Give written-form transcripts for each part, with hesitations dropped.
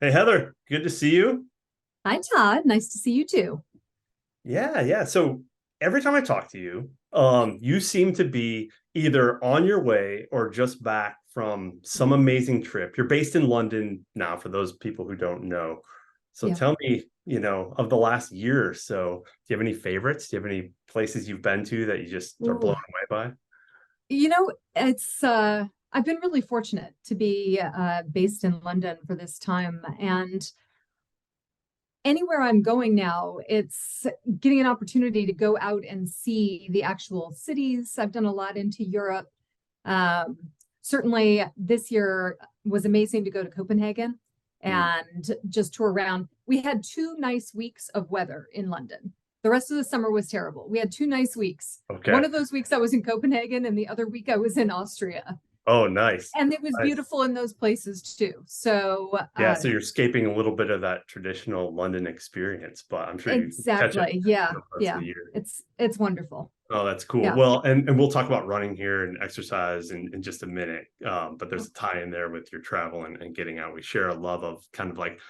Hey Heather, good to see you. Hi, Todd. Nice to see you too. Yeah. So every time I talk to you, you seem to be either on your way or just back from some amazing trip. You're based in London now, for those people who don't know. So Yeah. tell me, of the last year or so, do you have any favorites? Do you have any places you've been to that you just are blown Ooh. away by? It's I've been really fortunate to be based in London for this time. And anywhere I'm going now, it's getting an opportunity to go out and see the actual cities. I've done a lot into Europe. Um, Certainly this year was amazing to go to Copenhagen Mm, and just tour around. We had 2 nice weeks of weather in London. The rest of the summer was terrible. We had 2 nice weeks. One okay. of those weeks I was in Copenhagen, and the other week I was in Austria. Oh, nice. And it was Nice. beautiful in those places too. So, Yeah, so you're escaping a little bit of that traditional London experience, but I'm sure you catch it exactly. Yeah. the rest of Yeah. the year. It's wonderful. Oh, that's cool. Yeah. Well, and we'll talk about running here and exercise in just a minute. But there's a tie in there with your travel and getting out. We share a love of kind of like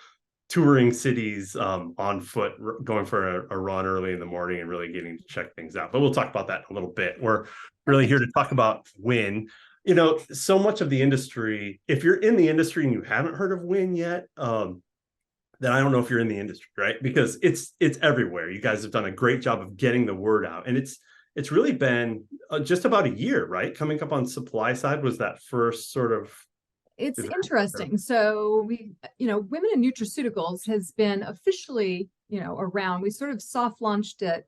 touring cities on foot, going for a run early in the morning and really getting to check things out. But we'll talk about that in a little bit. We're really here Perfect. to talk about Win. So much of the industry, if you're in the industry and you haven't heard of Win yet, then I don't know if you're in the industry, right? Because it's everywhere. You guys have done a great job of getting the word out, and it's really been just about a year, right? Coming up on supply side was that first sort of. It's Is interesting. So Women in Nutraceuticals has been officially, around. We sort of soft launched at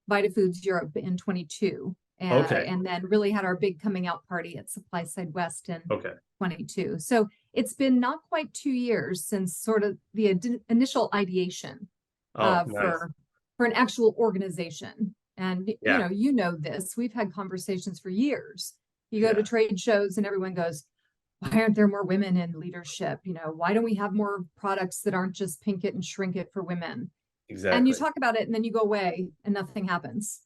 VitaFoods Europe in 22, okay, and then really had our big coming out party at Supply Side West in okay. 22. So it's been not quite 2 years since sort of the initial ideation Oh, nice. for an actual organization. And Yeah, you know this. We've had conversations for years. You go to yeah, trade shows and everyone goes, why aren't there more women in leadership? Why don't we have more products that aren't just pink it and shrink it for women? And you exactly. talk about it and then you go away and nothing happens.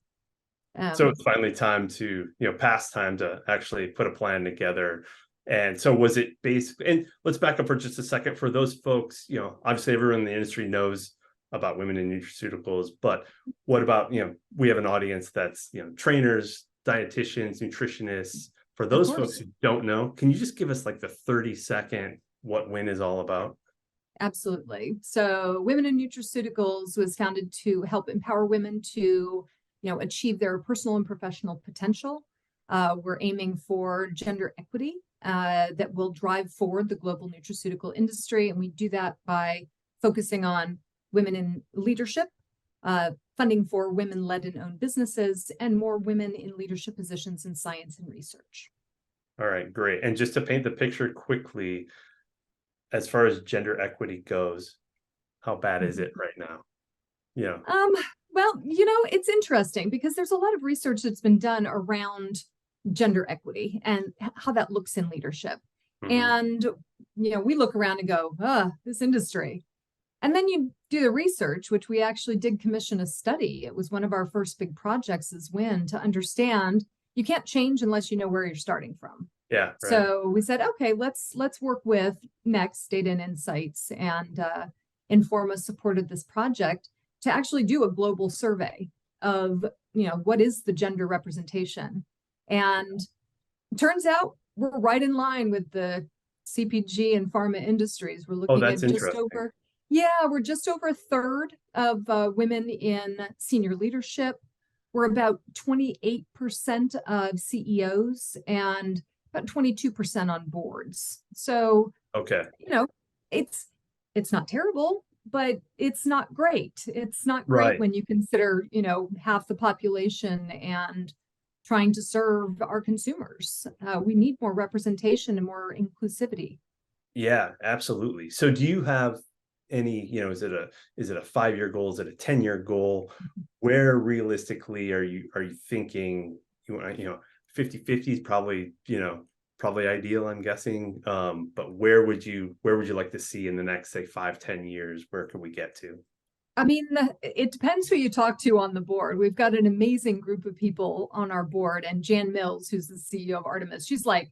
So Um, it's finally time to, past time to actually put a plan together. And so was it basically, and let's back up for just a second for those folks, obviously everyone in the industry knows about women in nutraceuticals, but what about, we have an audience that's, trainers, dietitians, nutritionists. For of those folks course, who don't know, can you just give us like the 30-second what WIN is all about? absolutely. So Women in Nutraceuticals was founded to help empower women to, achieve their personal and professional potential. We're aiming for gender equity that will drive forward the global nutraceutical industry. And we do that by focusing on women in leadership, funding for women-led and owned businesses, and more women in leadership positions in science and research. All right, great. And just to paint the picture quickly, as far as gender equity goes, how bad is Mhm. it right now? Yeah. Um, well, it's interesting because there's a lot of research that's been done around gender equity and how that looks in leadership. Mhm. And, we look around and go, this industry. And then you do the research, which we actually did commission a study. It was one of our first big projects as WIN to understand you can't change unless you know where you're starting from. Yeah, right. So we said, okay, let's work with Next Data and Insights, and Informa supported this project to actually do a global survey of what is the gender representation, and it turns out we're right in line with the CPG and pharma industries. We're Oh, looking that's at just interesting. over, yeah, we're just over a third of women in senior leadership. We're about 28% of CEOs and about 22% on boards. So, Okay. you know, it's it's not terrible, but it's not great. It's not great Right. when you consider, half the population and trying to serve our consumers. We need more representation and more inclusivity. Yeah, absolutely. So do you have any, is it a 5-year goal? Is it a 10-year goal? Where realistically are you thinking you want, 50/50 is probably, probably ideal, I'm guessing. But where would you like to see in the next, say, 5, 10 years? Where could we get to? I mean, it depends who you talk to on the board. We've got an amazing group of people on our board, and Jan Mills, who's the CEO of Artemis, she's like,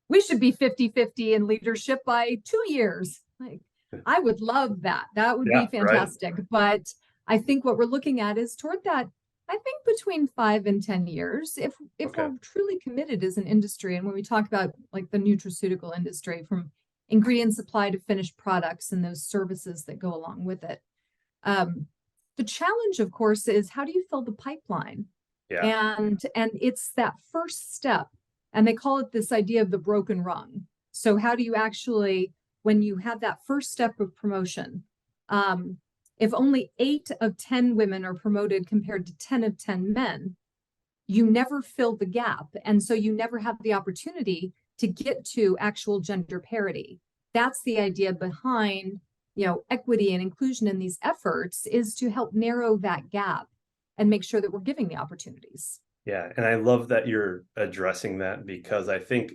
we should be 50-50 in leadership by 2 years. Like, I would love that. That would be Yeah, right. fantastic. But I think what we're looking at is toward that, I think between 5 and 10 years, if Okay. we're truly committed as an industry, and when we talk about like the nutraceutical industry, from ingredient supply to finished products and those services that go along with it. Um, the challenge, of course, is how do you fill the pipeline? Yeah. And it's that first step, and they call it this idea of the broken rung. So how do you actually, when you have that first step of promotion, um, if only 8 of 10 women are promoted compared to 10 of 10 men, you never fill the gap, and so you never have the opportunity to get to actual gender parity. That's the idea behind, equity and inclusion in these efforts, is to help narrow that gap and make sure that we're giving the opportunities. Yeah. And I love that you're addressing that, because I think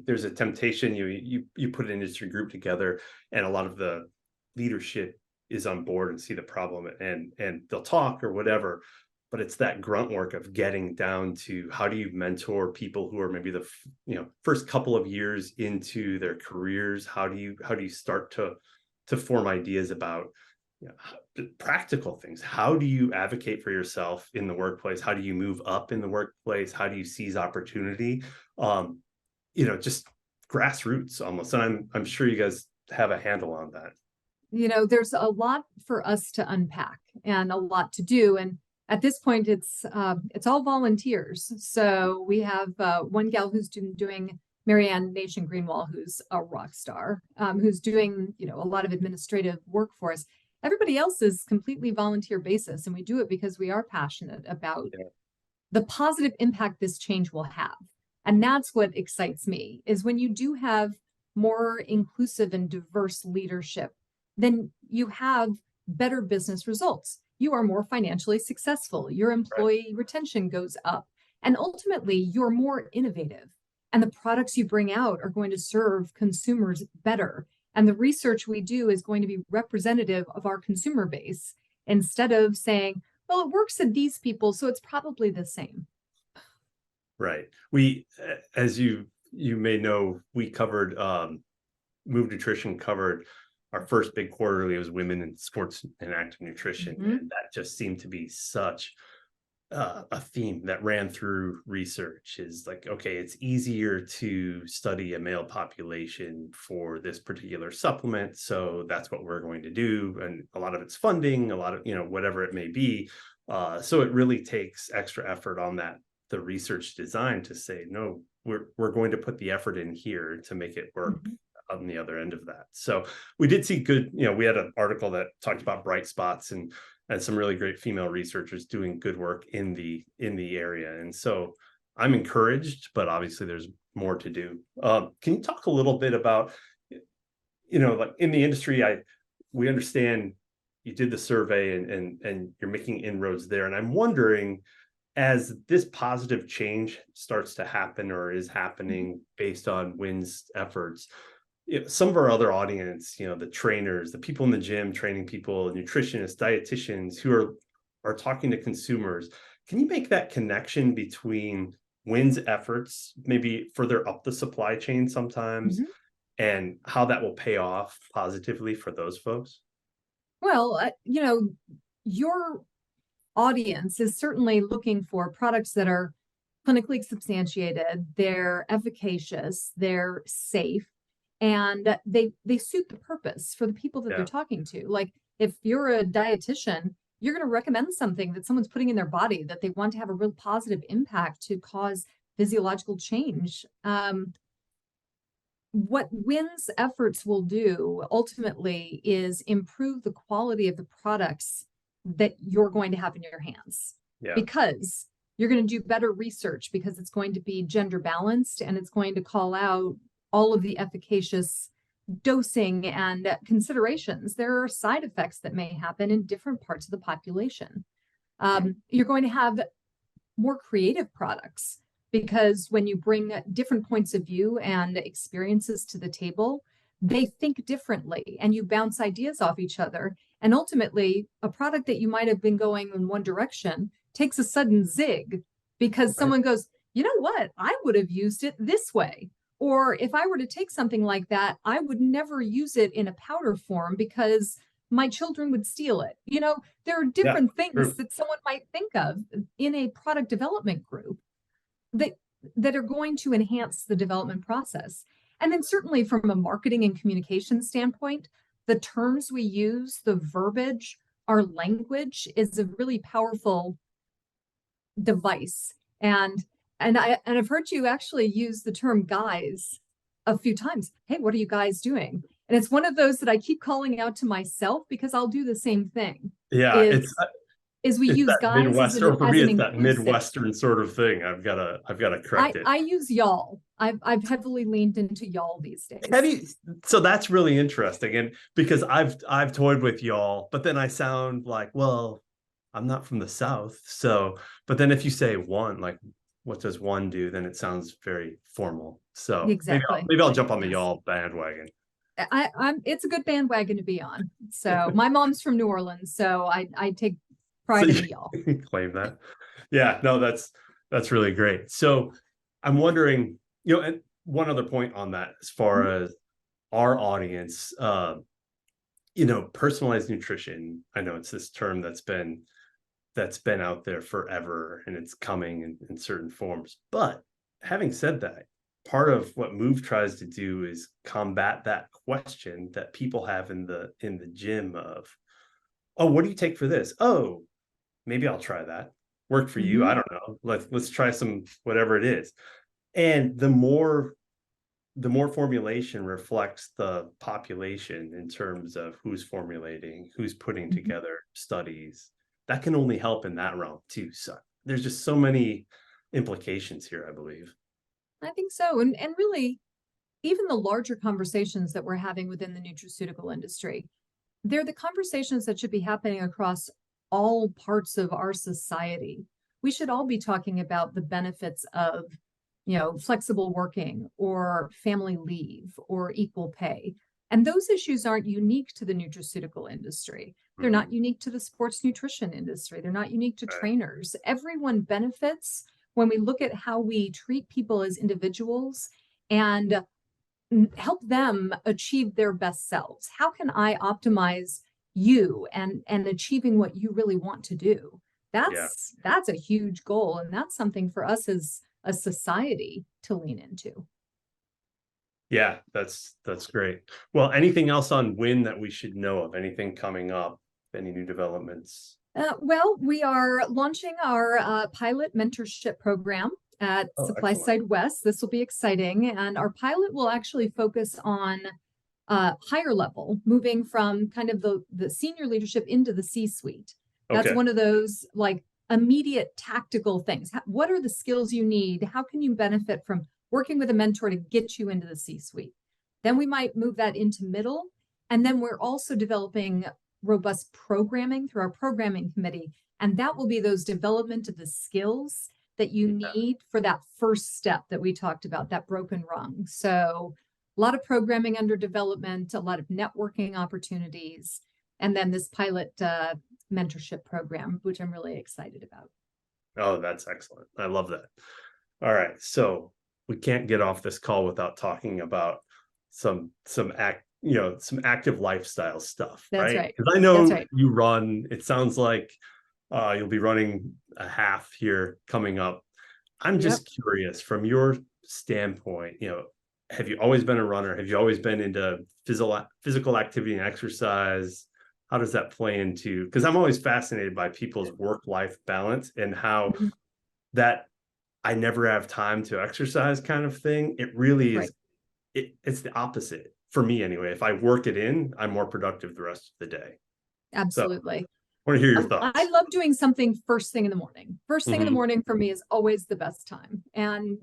there's a temptation. You put an industry group together, and a lot of the leadership is on board and see the problem, and they'll talk or whatever, but it's that grunt work of getting down to how do you mentor people who are maybe the first couple of years into their careers. How do you start to form ideas about practical things? How do you advocate for yourself in the workplace? How do you move up in the workplace? How do you seize opportunity? um just grassroots almost. And I'm sure you guys have a handle on that. There's a lot for us to unpack and a lot to do. And at this point, it's all volunteers. So we have one gal who's doing Marianne Nation Greenwall, who's a rock star, who's doing a lot of administrative work for us. Everybody else is completely volunteer basis, and we do it because we are passionate about the positive impact this change will have. And that's what excites me, is when you do have more inclusive and diverse leadership, then you have better business results. You are more financially successful. Your Right. employee retention goes up. And ultimately, you're more innovative. And the products you bring out are going to serve consumers better. And the research we do is going to be representative of our consumer base, instead of saying, well, it works in these people, so it's probably the same. Right. As you may know, we covered Move Nutrition covered our first big quarterly was women in sports and active nutrition. Mhm. And that just seemed to be such a theme that ran through research. Is like, okay, it's easier to study a male population for this particular supplement, so that's what we're going to do. And a lot of it's funding, a lot of whatever it may be. So it really takes extra effort on the research design to say, no, we're going to put the effort in here to make it work Mhm. on the other end of that. So we did see good, we had an article that talked about bright spots, and some really great female researchers doing good work in the area. And so I'm encouraged, but obviously there's more to do. Can you talk a little bit about, like in the industry, we understand you did the survey, and you're making inroads there. And I'm wondering, as this positive change starts to happen or is happening based on WIN's efforts, some of our other audience, the trainers, the people in the gym training people, nutritionists, dietitians who are talking to consumers, can you make that connection between WIN's efforts, maybe further up the supply chain sometimes, Mhm. and how that will pay off positively for those folks? Well, your audience is certainly looking for products that are clinically substantiated, they're efficacious, they're safe, and they suit the purpose for the people that they're Yeah, talking to. Like, if you're a dietitian, you're going to recommend something that someone's putting in their body that they want to have a real positive impact to cause physiological change. What WIN's efforts will do ultimately is improve the quality of the products that you're going to have in your hands, yeah, because you're going to do better research, because it's going to be gender balanced, and it's going to call out all of the efficacious dosing and considerations. There are side effects that may happen in different parts of the population. You're going to have more creative products, because when you bring different points of view and experiences to the table, they think differently and you bounce ideas off each other. And ultimately, a product that you might have been going in one direction takes a sudden zig, because right. someone goes, you know what? I would have used it this way. Or if I were to take something like that, I would never use it in a powder form because my children would steal it. There are Yeah, different things true. that someone might think of in a product development group that that are going to enhance the development process. And then certainly from a marketing and communication standpoint, the terms we use, the verbiage, our language is a really powerful device. And I've heard you actually use the term guys a few times. Hey, what are you guys doing? And it's one of those that I keep calling out to myself because I'll do the same thing. Yeah, Is we it's use that guys as Midwestern, or for me, an it's that inclusive. Midwestern sort of thing. I've gotta correct it. I use y'all. I've heavily leaned into y'all these Have days. you? So that's really interesting, and because I've toyed with y'all, but then I sound like, well, I'm not from the South, so. But then if you say one, like, what does one do? Then it sounds very formal. So Exactly. maybe I'll jump on the Yes. y'all bandwagon. It's a good bandwagon to be on. So my mom's from New Orleans, so I take So pride in the y'all. you claim that. Yeah, no, that's really great. So I'm wondering, and one other point on that, as far Mhm. as our audience, personalized nutrition. I know it's this term that's been out there forever, and it's coming in certain forms. But having said that, part of what Move tries to do is combat that question that people have in the gym of, oh, what do you take for this? Oh, maybe I'll try that. Work for you? I Mhm. don't know. Let's try some whatever it is. And the more formulation reflects the population in terms of who's formulating, who's putting Mhm. together studies. That can only help in that realm too. So there's just so many implications here, I believe. I think so. And really, even the larger conversations that we're having within the nutraceutical industry, they're the conversations that should be happening across all parts of our society. We should all be talking about the benefits of, flexible working or family leave or equal pay. And those issues aren't unique to the nutraceutical industry. They're not Mhm. unique to the sports nutrition industry. They're not unique to Right. trainers. Everyone benefits when we look at how we treat people as individuals and help them achieve their best selves. How can I optimize you and achieving what you really want to do? Yeah. That's a huge goal, and that's something for us as a society to lean into. Yeah, that's great. Well, anything else on Win that we should know of? Anything coming up? Any new developments? Well, we are launching our pilot mentorship program at Oh, Supply excellent. Side West. This will be exciting. And our pilot will actually focus on higher level, moving from kind of the senior leadership into the C-suite. That's Okay. one of those like immediate tactical things. What are the skills you need? How can you benefit from working with a mentor to get you into the C-suite? Then we might move that into middle. And then we're also developing robust programming through our programming committee. And that will be those development of the skills that you Yeah. need for that first step that we talked about, that broken rung. So a lot of programming under development, a lot of networking opportunities, and then this pilot mentorship program, which I'm really excited about. Oh, that's excellent. I love that. All right. So we can't get off this call without talking about some active lifestyle stuff, That's right? right. Because I That's know right. you run, it sounds like you'll be running a half here coming up. I'm Yep. just curious from your standpoint, have you always been a runner? Have you always been into physical activity and exercise? How does that play into? Because I'm always fascinated by people's work-life balance and how Mhm. that I never have time to exercise kind of thing. It really Right. is. It's the opposite for me anyway. If I work it in, I'm more productive the rest of the day. So I Absolutely. want to hear your I thoughts. love doing something first thing in the morning. First thing in the Mhm. morning for me is always the best time. And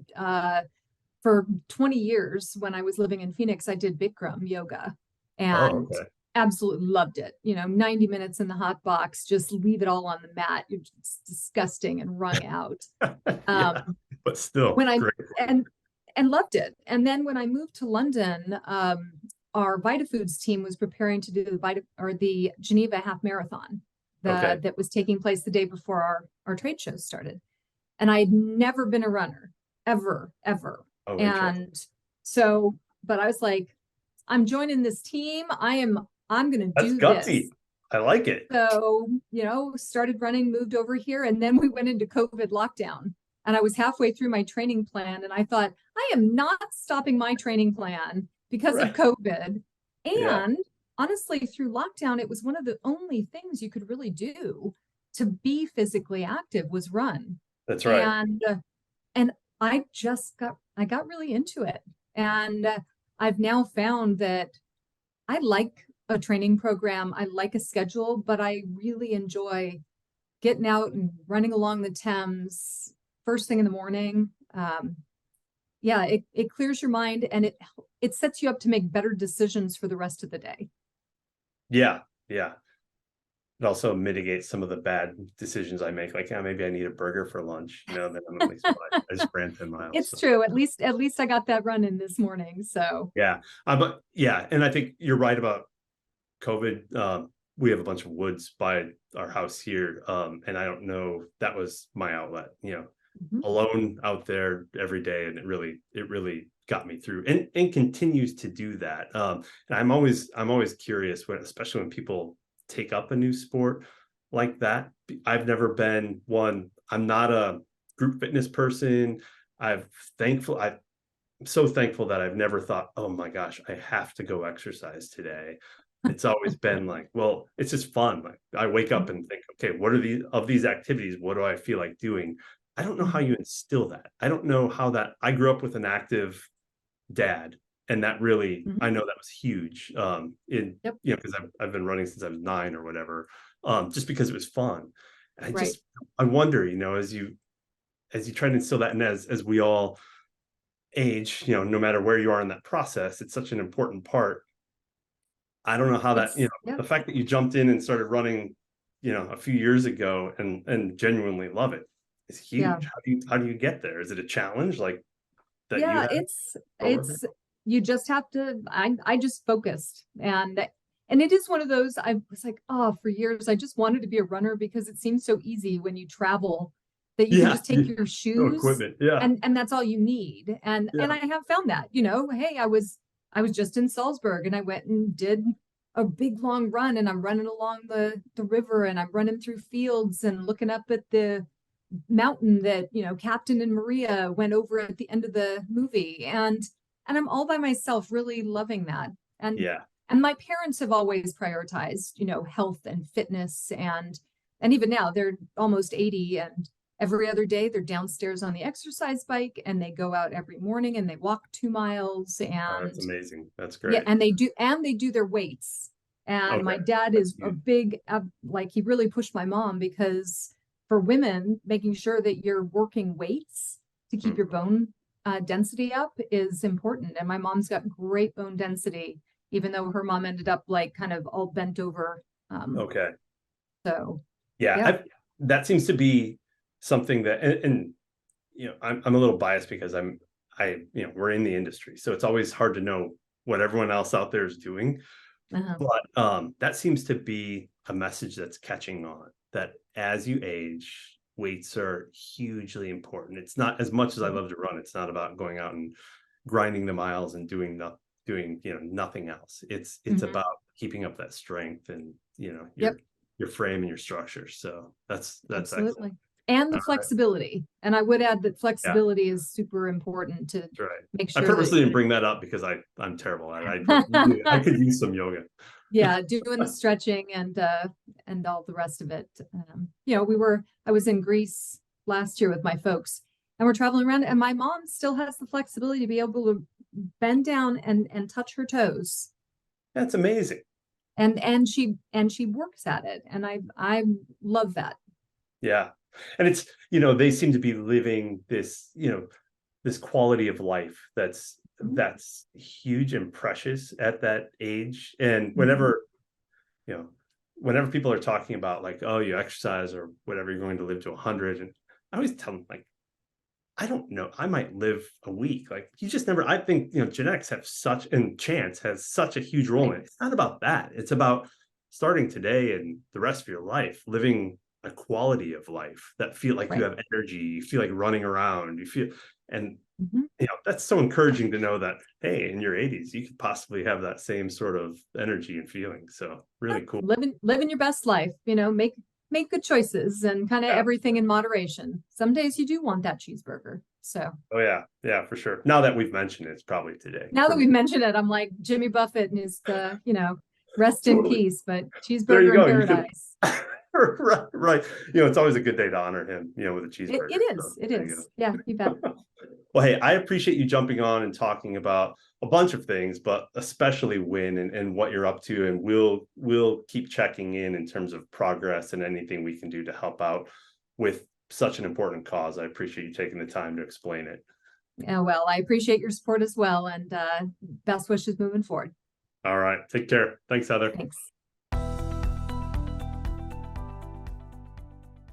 for 20 years, when I was living in Phoenix, I did Bikram yoga Oh, and okay. absolutely loved it. 90 minutes in the hot box, just leave it all on the mat. It's disgusting and wrung out. Yeah, Um, but still when I great. and and loved it. And then when I moved to London, our VitaFoods team was preparing to do the Geneva Half Marathon Okay. that was taking place the day before our trade show started. And I'd never been a runner, ever, ever. Oh, interesting. And So, but I was like, I'm joining this team. I'm going to That's do gutsy. this. I like it. So, started running, moved over here, and then we went into COVID lockdown. And I was halfway through my training plan, and I thought, I am not stopping my training plan because of Right. COVID. Yeah, And honestly, through lockdown, it was one of the only things you could really do to be physically active was run. that's right. And I got really into it. And I've now found that I like a training program. I like a schedule, but I really enjoy getting out and running along the Thames first thing in the morning. Yeah, it clears your mind, and it sets you up to make better decisions for the rest of the day. Yeah, yeah. It also mitigates some of the bad decisions I make. Like, yeah, maybe I need a burger for lunch. Then I'm at least fine. I just ran 10 miles. It's So true. At least I got that run in this morning. So yeah. But yeah, and I think you're right about COVID. We have a bunch of woods by our house here. And I don't know, that was my outlet, mhm. alone out there every day. And it really got me through and continues to do that. And I'm always curious especially when people take up a new sport like that. I've never been one. I'm not a group fitness person. I'm so thankful that I've never thought, oh my gosh, I have to go exercise today. It's always been like, well, it's just fun. Like I wake up and think, okay, what are these activities? What do I feel like doing? I don't know how Mhm. you instill that. I don't know how that. I grew up with an active dad, and that really, Mhm. I know that was huge. Yep. Because I've been running since I was 9 or whatever, just because it was fun. And Right. I wonder, as you try to instill that, and as we all age, no matter where you are in that process, it's such an important part. I don't know how that, Yeah. the fact that you jumped in and started running, a few years ago and genuinely love it is Yeah. huge. How do you get there? Is it a challenge like that you Yeah, had over? it's you just have to I just focused, and it is one of those. I was like, oh, for years I just wanted to be a runner because it seems so easy when you travel that you can Yeah, just take your no shoes equipment. Yeah, and that's all you need. And yeah. I have found that, hey, I was just in Salzburg and I went and did a big long run, and I'm running along the river, and I'm running through fields and looking up at the mountain that Captain and Maria went over at the end of the movie, and I'm all by myself really loving that. and Yeah. and my parents have always prioritized health and fitness, and even now they're almost 80, and every other day they're downstairs on the exercise bike, and they go out every morning and they walk 2 miles, Oh, that's and amazing. That's yeah, great. and they do their weights. And Okay. my dad That's is a huge. big, like, he really pushed my mom because for women, making sure that you're working weights to keep your Mhm. bone density up is important. And my mom's got great bone density, even though her mom ended up like kind of all bent over. Um, Okay. so Yeah, yeah. that seems to be something that, and I'm a little biased because we're in the industry, so it's always hard to know what everyone else out there is doing. Uh-huh. But that seems to be a message that's catching on, that as you age, weights are hugely important. It's not, as much as I love to run, it's not about going out and grinding the miles and doing nothing else. It's Mhm. about keeping up that strength and Yep. your frame and your structure. So that's excellent. Absolutely. And the All right. flexibility. And I would add that Yeah, flexibility is super important to that's right. make I sure that purposely didn't bring that up because I'm terrible at it. I you could use some yoga. yeah, doing the stretching and all the rest of it. I was in Greece last year with my folks, and we're traveling around, and my mom still has the flexibility to be able to bend down and touch her toes, That's amazing. and she works at it, and I love that. Yeah. And it's, they seem to be living this quality of life that's huge and precious at that age. And Mhm. you know, whenever people are talking about like, oh, you exercise or whatever, you're going to live to 100. And I always tell them, like, I don't know, I might live a week. Like, you just never, I think, genetics have such, and chance has such a huge role in Right, it. It's not about that. It's about starting today and the rest of your life, living a quality of life that feel like you right. have energy, you feel like running around, you feel, and Mhm. That's so encouraging to know that, hey, in your 80s, you could possibly have that same sort of energy and feeling. So Yeah, really cool. living your best life, make good choices and kind of Yeah. everything in moderation. Some days you do want that cheeseburger. So Oh yeah. Yeah, for sure. Now that we've mentioned it, it's probably today now for that me. we've mentioned it, I'm like Jimmy Buffett and his rest in Totally. peace, but There you cheeseburger in go. You could paradise. right, right. It's always a good day to honor him, with a It cheeseburger. So is. It there you is. Yeah, you bet. go. Well, hey, I appreciate you jumping on and talking about a bunch of things, but especially Win and what you're up to. And we'll keep checking in terms of progress and anything we can do to help out with such an important cause. I appreciate you taking the time to explain it. Yeah, well, I appreciate your support as well, and best wishes moving forward. All right. Take care. Thanks, Heather. Thanks.